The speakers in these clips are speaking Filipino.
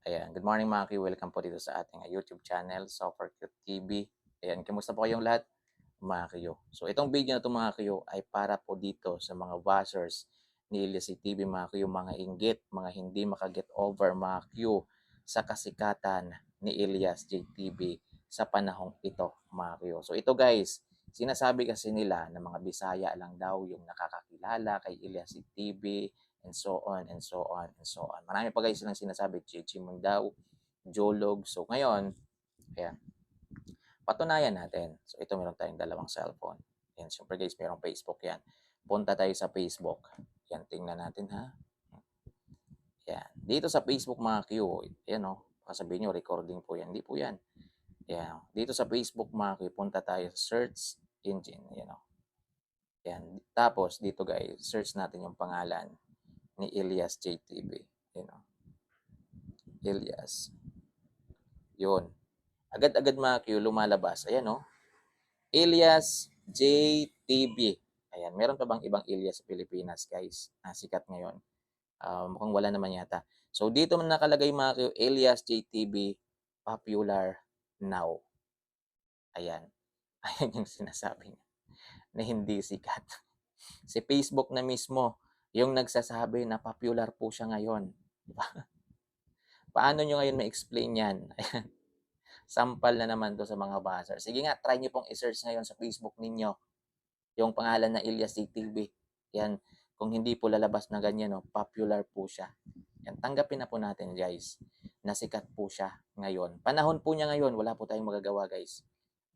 Ayan, good morning mga Q. Welcome po dito sa ating YouTube channel, Super Cute TV. Ayan, kamusta po kayong lahat mga Q? So itong video na ito mga Q ay para po dito sa mga bashers ni Elias TV mga Q, mga inggit, mga hindi makaget over mga Q sa kasikatan ni Elias JTV sa panahong ito mga Q. So ito guys, sinasabi kasi nila na mga Bisaya lang daw yung nakakakilala kay Elias TV, and so on, and so on, and so on. Marami pa guys silang sinasabi, Chichimon daw, Jolog. So ngayon, ayan, patunayan natin. So ito meron tayong dalawang cellphone. Yan, syempre guys, merong Facebook yan. Punta tayo sa Facebook. Yan, tingnan natin ha. Yan. Dito sa Facebook mga Q, yan o, kasabihin nyo, recording po yan. Hindi po yan. Yan. Dito sa Facebook mga Q, punta tayo sa search engine. Yan o. Yan. Tapos dito guys, search natin yung pangalan ni Elias JTV. Yan o. Elias. Yun. Agad-agad mga Q, lumalabas. Ayan o. Elias JTV. Ayan. Meron pa bang ibang Elias sa Pilipinas, guys? Sikat ngayon. Mukhang wala naman yata. So, dito man nakalagay mga Q, Elias JTV, popular now. Ayan. Ayan yung sinasabi niya na hindi sikat. Si Facebook na mismo yung nagsasabi na popular po siya ngayon. Diba? Paano nyo ngayon ma-explain yan? Sampal na naman to sa mga buzzer. Sige nga, try nyo pong i-search ngayon sa Facebook ninyo yung pangalan na Elias CTV. Yan, kung hindi po lalabas na ganyan, no, popular po siya. Yan, tanggapin na po natin guys, nasikat po siya ngayon. Panahon po niya ngayon, wala po tayong magagawa guys.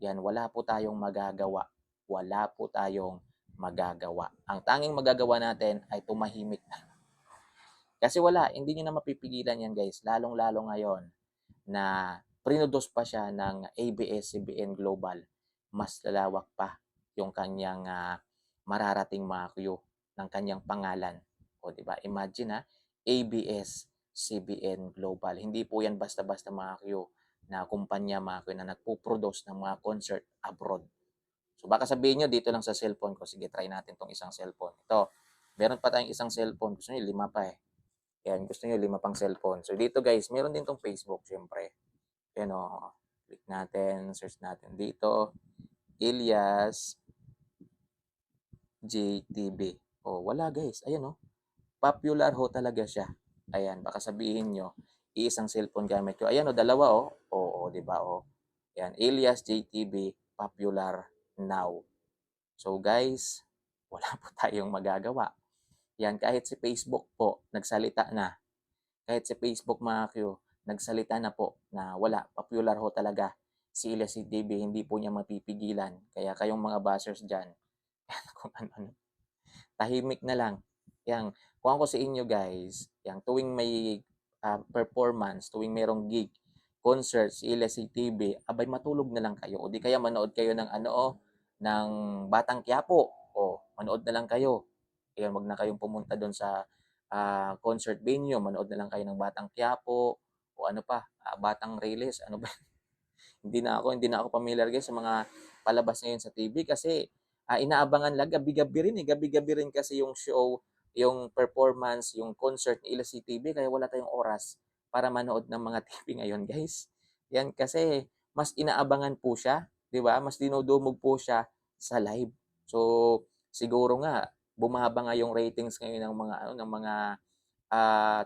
Yan, wala po tayong magagawa. Wala po tayong magagawa. Ang tanging magagawa natin ay tumahimik na. Kasi wala, hindi nyo na mapipigilan yan guys. Lalong-lalo ngayon na prinudos pa siya ng ABS-CBN Global. Mas lalawak pa yung kanyang mararating mga Q ng kanyang pangalan. O di ba? Imagine ABS-CBN Global. Hindi po yan basta-basta mga Q na kumpanya mga Q na nagpo-produce ng mga concert abroad. So baka sabihin nyo dito lang sa cellphone ko, sige try natin tong isang cellphone. Ito, meron pa tayong isang cellphone. Gusto nyo, 5 pa eh. Yan, gusto nyo 5 pang cellphone. So dito guys, meron din tong Facebook syempre. Yan o, click natin, search natin dito, Elias JTV. O, wala guys, ayan o, popular ho talaga siya. Ayan, baka sabihin nyo, iisang cellphone gamit ko. Ayan o, dalawa o, oo, di ba o. Yan, Elias JTV, popular now. So guys, wala po tayong magagawa. Yan, kahit si Facebook po, nagsalita na. Kahit si Facebook mga Q, nagsalita na po na wala, popular ho talaga si Elias CTV, hindi po niya mapipigilan. Kaya kayong mga bashers dyan, kung ano, tahimik na lang. Yang, kung ako sa inyo guys, yang tuwing may performance, tuwing merong gig, concert, si Elias CTV, abay matulog na lang kayo. O di kaya manood kayo ng ng Batang Quiapo. O, manood na lang kayo. Ayan, wag na kayong pumunta doon sa concert venue, manood na lang kayo ng Batang Quiapo o ano pa, Batang Reyes, ano ba? hindi na ako familiar guys sa mga palabas ngayon sa TV kasi inaabangan lang gabi-gabi rin eh. Gabi-gabi rin kasi yung show, yung performance, yung concert ni Ila TV kaya wala tayong oras para manood ng mga TV ngayon guys. Yan kasi mas inaabangan po siya, 'di ba? Mas dinudumog po siya sa live. So siguro nga bumaba nga yung ratings ngayon ng mga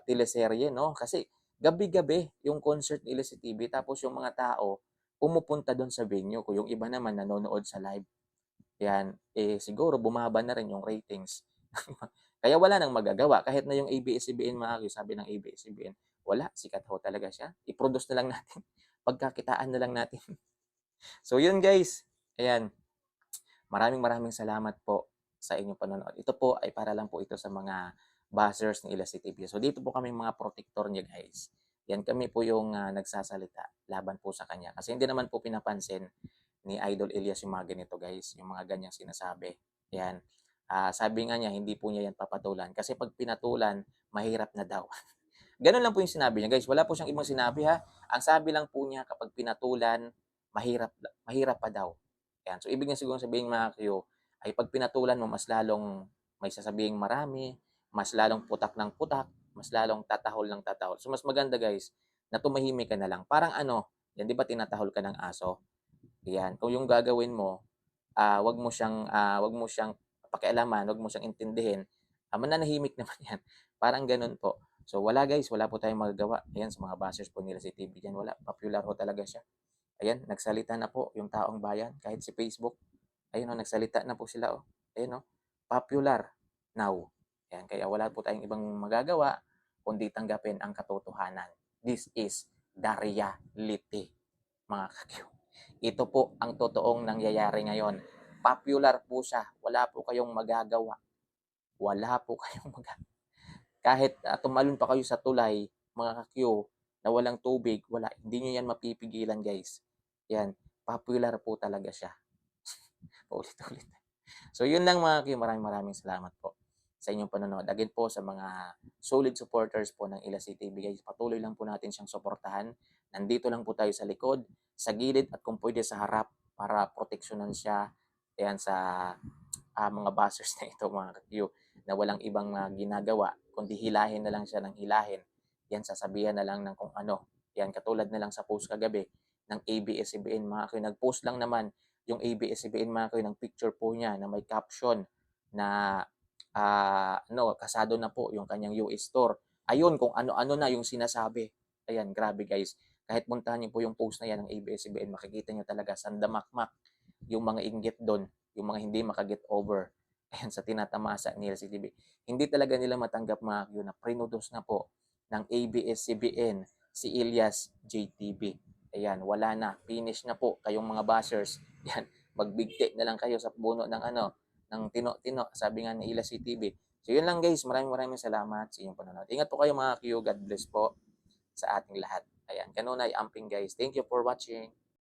teleserye, no? Kasi gabi-gabi yung concert nila sa TV tapos yung mga tao pumupunta doon sa venue ko. Yung iba naman nanonood sa live. Yan, siguro bumaba na rin yung ratings. Kaya wala nang magagawa. Kahit na yung ABS-CBN mga sabi ng ABS-CBN, wala, sikat ho talaga siya. I-produce na lang natin. Pagkakitaan na lang natin. So yun guys. Ayan. Maraming salamat po sa inyong panonood. Ito po ay para lang po ito sa mga buzzers ng Elias TV. So dito po kami mga protector niya guys. Yan kami po yung nagsasalita laban po sa kanya. Kasi hindi naman po pinapansin ni Idol Elias yung mga ganito guys. Yung mga ganyang sinasabi. Yan. Sabi nga niya, hindi po niya yan papatulan. Kasi pag pinatulan, mahirap na daw. Ganun lang po yung sinabi niya guys. Wala po siyang ibang sinabi ha. Ang sabi lang po niya kapag pinatulan, mahirap pa daw. Yan. So, ibig niya siguro sabihin mga Q, ay pag pinatulan mo, mas lalong may sasabing marami, mas lalong putak ng putak, mas lalong tatahol ng tatahol. So, mas maganda guys, na tumahimik ka na lang. Parang ano, yan 'di ba tinatahol ka ng aso? Yan, kung yung gagawin mo, 'wag mo siyang pakialaman, 'wag mo siyang intindihin, mananahimik naman 'yan, parang gano'n po. So wala guys, wala po tayong magagawa. Ayan, sa mga bashers po nila si TV diyan, wala, popular ho talaga siya. Ayan, nagsalita na po yung taong bayan, kahit si Facebook, ayun oh, nagsalita na po sila oh. Ayun oh, popular now. Ayan, kaya wala po tayong ibang magagawa kundi tanggapin ang katotohanan. This is the reality, mga kakyo. Ito po ang totoong nangyayari ngayon. Popular po siya. Wala po kayong magagawa. Wala po kayong magagawa. Kahit tumalon pa kayo sa tulay, mga kakyo, na walang tubig, wala. Hindi nyo yan mapipigilan, guys. Yan. Popular po talaga siya. Paulit-ulit. So, yun lang mga kakyo. Maraming salamat po sa inyong panonood. Again po sa mga solid supporters po ng Ila City TV, guys, patuloy lang po natin siyang suportahan. Nandito lang po tayo sa likod, sa gilid at kung pwede sa harap para proteksyonan siya. Ayan, sa mga bashers na ito mga kakyo, na walang ibang ginagawa kundi hilahin na lang siya ng hilahin. Yan, sasabihan na lang ng kung ano. Yan, katulad na lang sa post kagabi ng ABS-CBN mga kakyo. Nag-post lang naman yung ABS-CBN mga kakyo ng picture po niya na may caption na kasado na po yung kanyang US store. Ayun, kung ano-ano na yung sinasabi. Ayan, grabe guys. Kahit puntahan niyo po yung post na yan ng ABS-CBN, makikita niyo talaga sandamakmak yung mga inggit doon, yung mga hindi makaget over. Ayan, sa tinatamasa ni LCTV. Hindi talaga nila matanggap mga yun na prinudos na po ng ABS-CBN si Ilyas JTV. Ayan, wala na. Finish na po kayong mga bashers. Ayan, magbigti na lang kayo sa puno ng ng tino-tino, sabi nga ni Ila CTV. So yun lang guys, maraming salamat sa inyong panonood. Ingat po kayo mga Q, God bless po sa ating lahat. Ayan, kanunay amping guys. Thank you for watching.